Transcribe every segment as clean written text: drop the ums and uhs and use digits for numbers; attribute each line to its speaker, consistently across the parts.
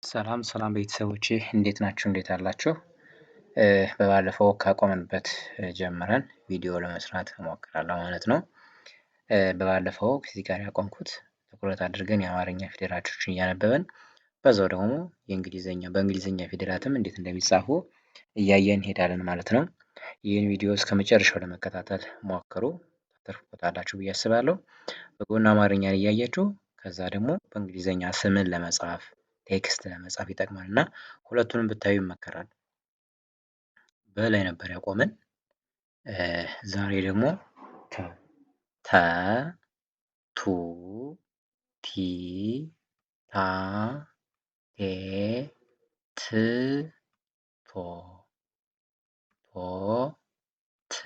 Speaker 1: ሰላም ሰላም ቤተሰቦቼ እንዴት ናችሁ? እንዴት አላችሁ? በባለፈው ካቆምንበት ጀምረን ቪዲዮ ለመስራት እሞክራለሁ ማለት ነው። በባለፈው ከዚህ ጋር ያቆምኩት ትኩረት አድርገን የአማርኛ ፊደላቶችን እያነበብን በዛው ደግሞ በእንግሊዝኛ ፊደላትም እንዴት እንደሚጻፉ እያየን እንሄዳለን ማለት ነው። ይህን ቪዲዮ እስከ መጨረሻው ለመከታተል ሞክሩ፣ ታተርፉበታላችሁ ብዬ አስባለሁ። በጎን አማርኛን እያያችሁ ከዛ ደግሞ በእንግሊዝኛ ስምን ለመጻፍ ቴክስት ለመጻፍ ይጠቅማል እና ሁለቱንም ብታዩ ይመከራል። በላይ ነበር ያቆምን። ዛሬ ደግሞ ተ፣ ቱ፣ ቲ፣ ታ፣ ቴ፣ ት፣ ቶ፣ ት፣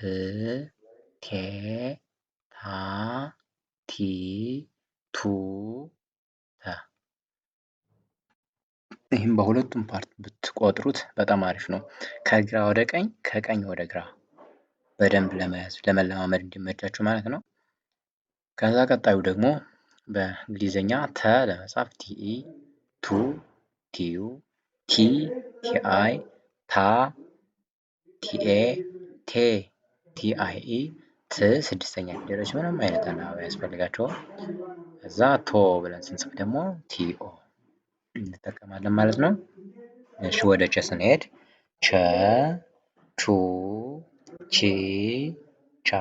Speaker 1: ቴ፣ ታ፣ ቲ፣ ቱ፣ ተ። ይህም በሁለቱም ፓርት ብትቆጥሩት በጣም አሪፍ ነው። ከግራ ወደ ቀኝ፣ ከቀኝ ወደ ግራ በደንብ ለመያዝ ለመለማመድ እንዲመቻችሁ ማለት ነው። ከዛ ቀጣዩ ደግሞ በእንግሊዝኛ ተ ለመጻፍ ቲኢ፣ ቱ ቲዩ፣ ቲ ቲአይ፣ ታ ቲኤ፣ ቴ ቲአይኢ፣ ት ስድስተኛ ፊደሎች ምንም አይነት አናባቢ ያስፈልጋቸዋል። እዛ ቶ ብለን ስንጽፍ ደግሞ ቲኦ እንጠቀማለን ማለት ነው። እሺ ወደ ቸ ስንሄድ ቸ፣ ቹ፣ ቺ፣ ቻ፣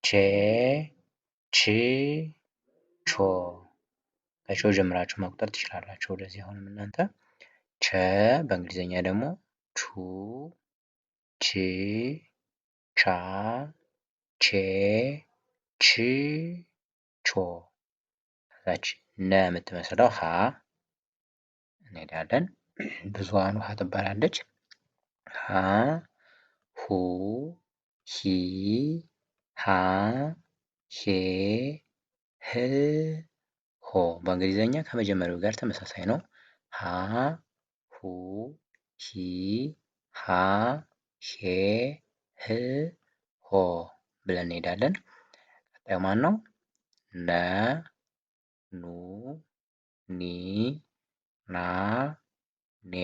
Speaker 1: ቼ፣ ች፣ ቾ። ከቾ ጀምራችሁ መቁጠር ትችላላችሁ። ወደዚህ አሁንም እናንተ ቸ በእንግሊዝኛ ደግሞ ቹ፣ ቺ፣ ቻ፣ ቼ፣ ች፣ ቾ። ከዛች ነ የምትመስለው ሀ እንሄዳለን። ብዙሃን ውሃ ትባላለች። ሀ፣ ሁ፣ ሂ፣ ሃ፣ ሄ፣ ህ፣ ሆ። በእንግሊዝኛ ከመጀመሪያው ጋር ተመሳሳይ ነው። ሀ፣ ሁ፣ ሂ፣ ሃ፣ ሄ፣ ህ፣ ሆ ብለን እንሄዳለን። ቀጣዩ ማን ነው? ነ፣ ኑ፣ ኒ፣ ና፣ ኔ፣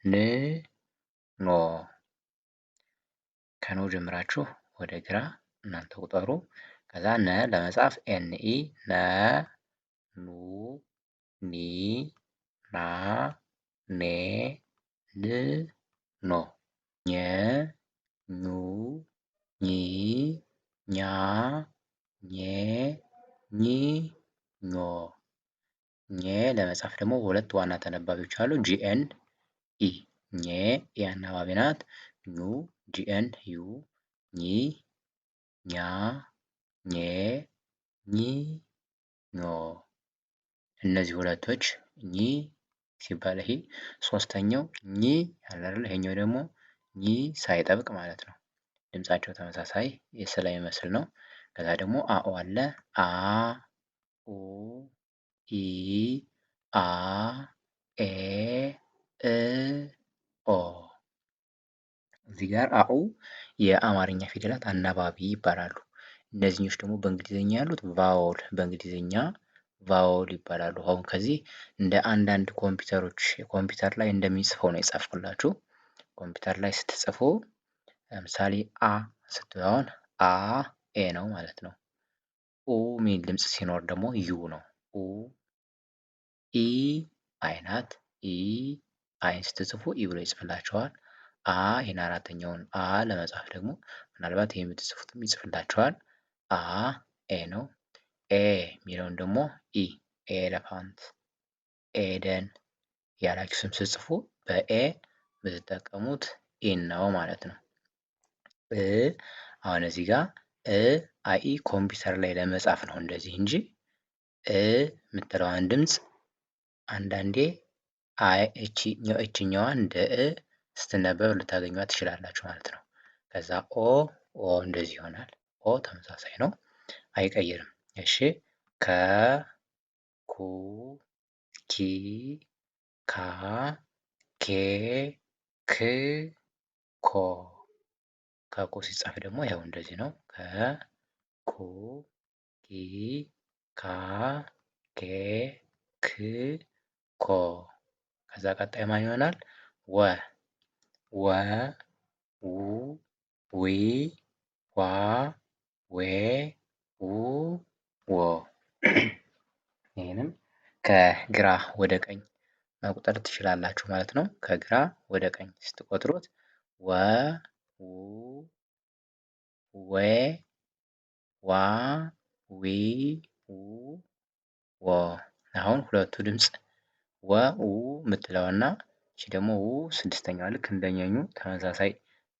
Speaker 1: ን፣ ኖ። ከኖ ጀምራችሁ ወደ ግራ እናንተ ቁጠሩ። ከዛ ነ ለመጻፍ ኤንኢ፣ ነ፣ ኑ፣ ኒ፣ ና፣ ኔ፣ ን፣ ኖ። ኘ፣ ኙ፣ ኚ፣ ኛ፣ ኜ፣ ኚ፣ ኞ። ኘ ለመጻፍ ደግሞ ሁለት ዋና ተነባቢዎች አሉ፣ ጂኤን ኢ። ኘ ኢ አናባቢ ናት። ኙ ጂኤን ዩ። ኚ፣ ኛ፣ ኜ፣ ኚ፣ ኞ። እነዚህ ሁለቶች ኚ ሲባል ይሄ ሶስተኛው ኚ ያለ አይደል? ይሄኛው ደግሞ ኚ ሳይጠብቅ ማለት ነው። ድምጻቸው ተመሳሳይ ስለሚመስል ነው። ከዛ ደግሞ አኦ አለ። አ፣ ኡ፣ ኢ፣ አ፣ ኤ፣ እ፣ ኦ። እዚህ ጋር አኡ የአማርኛ ፊደላት አናባቢ ይባላሉ። እነዚህኞች ደግሞ በእንግሊዝኛ ያሉት ቫወል በእንግሊዝኛ ቫወል ይባላሉ። አሁን ከዚህ እንደ አንዳንድ ኮምፒውተር ላይ እንደሚጽፈው ነው የጻፍኩላችሁ። ኮምፒውተር ላይ ስትጽፉ ለምሳሌ አ ስትሉ አሁን አ ኤ ነው ማለት ነው። ኡ ሚል ድምፅ ሲኖር ደግሞ ዩ ነው። ኡ፣ ኢ አይ ናት። ኢ አይን ስትጽፉ ኢ ብሎ ይጽፍላችኋል። አ ይህን አራተኛውን አ ለመጻፍ ደግሞ ምናልባት ይህ የምትጽፉትም ይጽፍላችኋል። አ ኤ ነው። ኤ የሚለውን ደግሞ ኢ፣ ኤሌፋንት፣ ኤደን ያላችሁ ስም ስትጽፉ በኤ ብትጠቀሙት ኢን ነው ማለት ነው። አሁን እዚህ ጋር አይ ኮምፒውተር ላይ ለመጻፍ ነው እንደዚህ እንጂ የምትለዋን ድምፅ አንዳንዴ እችኛዋ እንደ ስትነበብ ልታገኟት ትችላላችሁ ማለት ነው። ከዛ ኦ እንደዚህ ይሆናል። ኦ ተመሳሳይ ነው፣ አይቀይርም። እሺ ከ፣ ኩ፣ ኪ፣ ካ፣ ኬ፣ ክ፣ ኮ። ከኮ ሲጻፍ ደግሞ ያው እንደዚህ ነው። ከ፣ ኩ፣ ኪ፣ ካ፣ ኬ፣ ክ፣ ኮ። ከዛ ቀጣይ ማን ይሆናል? ወ ወ ው ዊ ዋ ዌ ው ዎ። ይህንም ከግራ ወደ ቀኝ መቁጠር ትችላላችሁ ማለት ነው። ከግራ ወደ ቀኝ ስትቆጥሩት ወ ው ዌ ዋ ዊ ው ዎ። አሁን ሁለቱ ድምፅ ወ ው የምትለውና እቺ ደግሞ ው ስድስተኛዋ ልክ እንደኛኙ ተመሳሳይ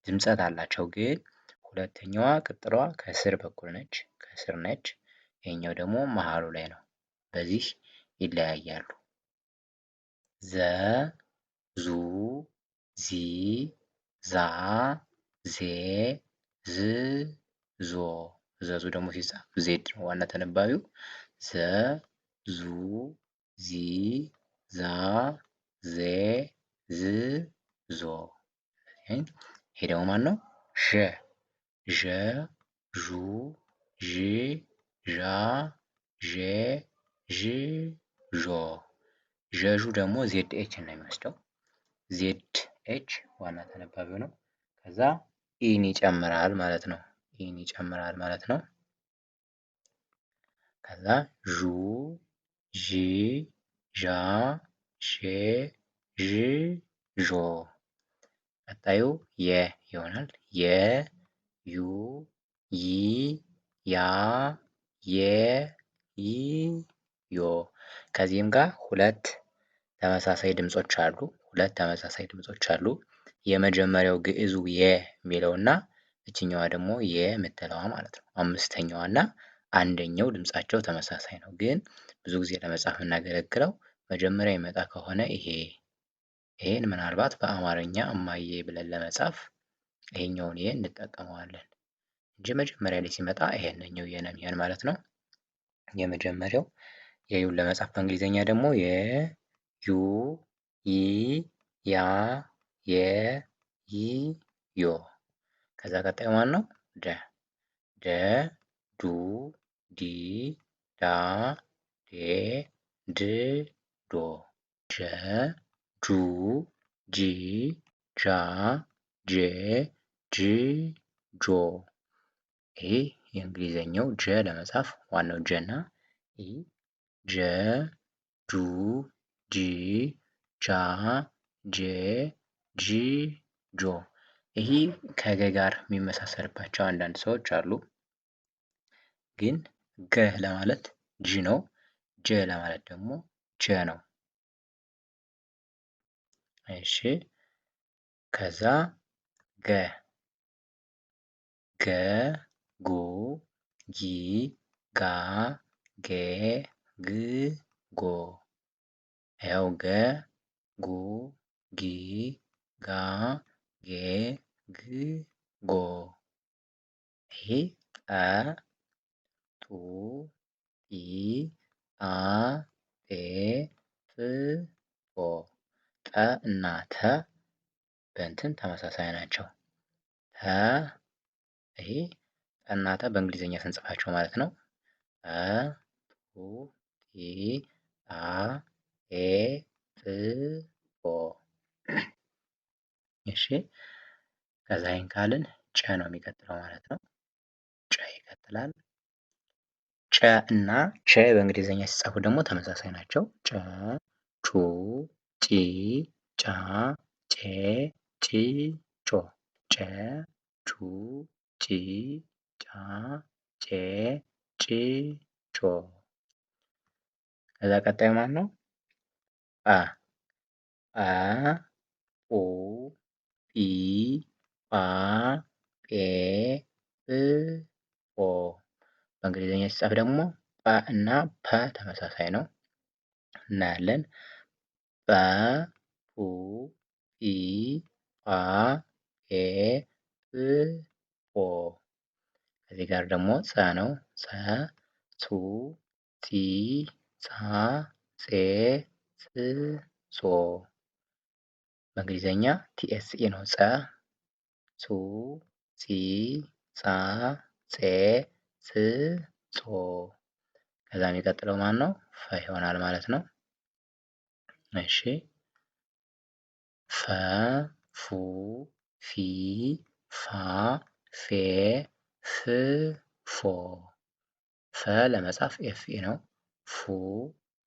Speaker 1: ድምፀት አላቸው። ግን ሁለተኛዋ ቅጥሏ ከስር በኩል ነች፣ ከስር ነች። ይሄኛው ደግሞ መሃሉ ላይ ነው። በዚህ ይለያያሉ። ዘ ዙ ዚ ዛ ዜ ዝ ዞ። ዘዙ ደግሞ ሲጻፍ ዜድ ነው ዋና ተነባቢው። ዘ ዙ ዚ ዛ ዜ ዝ ዞ። ይሄ ደግሞ ማን ነው? ዠ ዠ ዡ ዢ ዣ ዤ ዥ ዦ። ዠዡ ደግሞ ዜድ ኤች ነው የሚወስደው። ዜድ ኤች ዋና ተነባቢው ነው። ከዛ ኢን ይጨምራል ማለት ነው። ኢን ይጨምራል ማለት ነው። ከዛ ዡ ዢ ዣ ዤ ዥ ዦ። ቀጣዩ የ ይሆናል። የ ዩ ይ ያ የ ይ ዮ። ከዚህም ጋር ሁለት ተመሳሳይ ድምጾች አሉ። ሁለት ተመሳሳይ ድምጾች አሉ። የመጀመሪያው ግዕዙ የ የሚለው እና እችኛዋ ደግሞ የ የምትለዋ ማለት ነው። አምስተኛዋ እና አንደኛው ድምጻቸው ተመሳሳይ ነው። ግን ብዙ ጊዜ ለመጻፍ የምናገለግለው መጀመሪያ ይመጣ ከሆነ ይሄን ምናልባት በአማርኛ እማዬ ብለን ለመጻፍ ይሄኛውን የ እንጠቀመዋለን እንጂ መጀመሪያ ላይ ሲመጣ ይሄንኛው የ ነው የሚሆን ማለት ነው። የመጀመሪያው የዩን ለመጻፍ በእንግሊዝኛ ደግሞ የ ዩ ይ ያ የ ይ ዮ። ከዛ ቀጣዩ ማን ነው? ደ ደ ዱ ዲ ዳ ዴ ድ ዶ። ዠ ጁ ጂ ዣ ጄ ጅ ጆ። ይሄ የእንግሊዘኛው ጀ ለመጻፍ ዋናው ጀ እና ኢ ጀ ጁ ጂ ጃ ጄ ጂ ጆ። ይሄ ከገ ጋር የሚመሳሰልባቸው አንዳንድ ሰዎች አሉ። ግን ገ ለማለት ጂ ነው። ጀ ለማለት ደግሞ ጀ ነው። እሺ ከዛ ገ ገ ጉ ጊ ጋ ጌ ግ ጎ። ያው ገ ጉ ጊ ጋ ጌ ግ ጎ። ይሄ ጠ ጡ ጢ ጣ ጤ ጥ ጦ። ጠ እና ተ በእንትን ተመሳሳይ ናቸው። ተ ይሄ ጠ እና ተ በእንግሊዝኛ ስንጽፋቸው ማለት ነው። ጠ ጡ ጢ ጣ ጤ ጥ ጦ። እሺ ከዛ ይሄን ካልን ጨ ነው የሚቀጥለው ማለት ነው። ጨ ይቀጥላል። ጨ እና ቸ በእንግሊዝኛ ሲጻፉ ደግሞ ተመሳሳይ ናቸው። ጨ ቹ ጪ ጫ ጬ ጪ ጮ። ጨ ቹ ጪ ጫ ጬ ጪ ጮ። ከዛ ቀጣዩ ማን ነው? ጰ ጰ ጱ ጲ ጳ ጴ ጵ ጶ። በእንግሊዝኛ ሲጻፍ ደግሞ ጰ እና ፐ ተመሳሳይ ነው እናያለን። ጰ ጱ ጲ ጳ ጴ ጵ ጶ። ከዚህ ጋር ደግሞ ጸ ነው። ጸ ጹ ጺ ጻ ጼ ጽ ጾ። በእንግሊዝኛ ቲኤስኢ ነው። ጸ ጹ ጺ ጻ ጼ ጽ ጾ። ከዛ የሚቀጥለው ማን ነው? ፈ ይሆናል ማለት ነው። እሺ ፈ ፉ ፊ ፋ ፌ ፍ ፎ። ፈ ለመጻፍ ኤፍ ነው። ፉ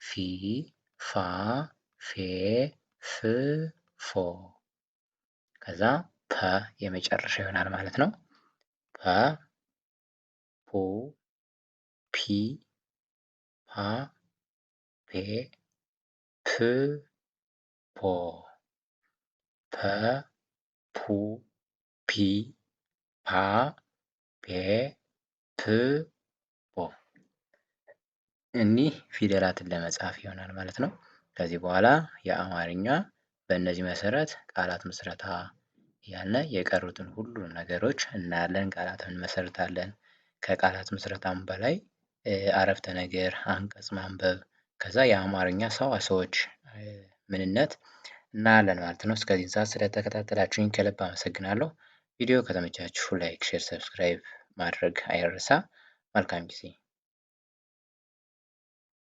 Speaker 1: ፊ ፋ ፌ ፍ ፎ። ከዛ ፐ የመጨረሻ ይሆናል ማለት ነው። ፐ ፑ ፒ ፓ ፔ ፕ ፖ። ፐ ፑ ፒ ፓ ፔ ፕ ፖ። እኒህ ፊደላትን ለመጻፍ ይሆናል ማለት ነው። ከዚህ በኋላ የአማርኛ በእነዚህ መሰረት ቃላት ምስረታ እያልን የቀሩትን ሁሉንም ነገሮች እናያለን። ቃላትን እንመሰርታለን። ከቃላት ምስረታም በላይ አረፍተ ነገር፣ አንቀጽ ማንበብ ከዛ የአማርኛ ሰዋሰዎች ምንነት እናያለን ማለት ነው። እስከዚህ ሰዓት ስለተከታተላችሁኝ ከልብ አመሰግናለሁ። ቪዲዮ ከተመቻችሁ ላይክ፣ ሼር፣ ሰብስክራይብ ማድረግ አይረሳ። መልካም ጊዜ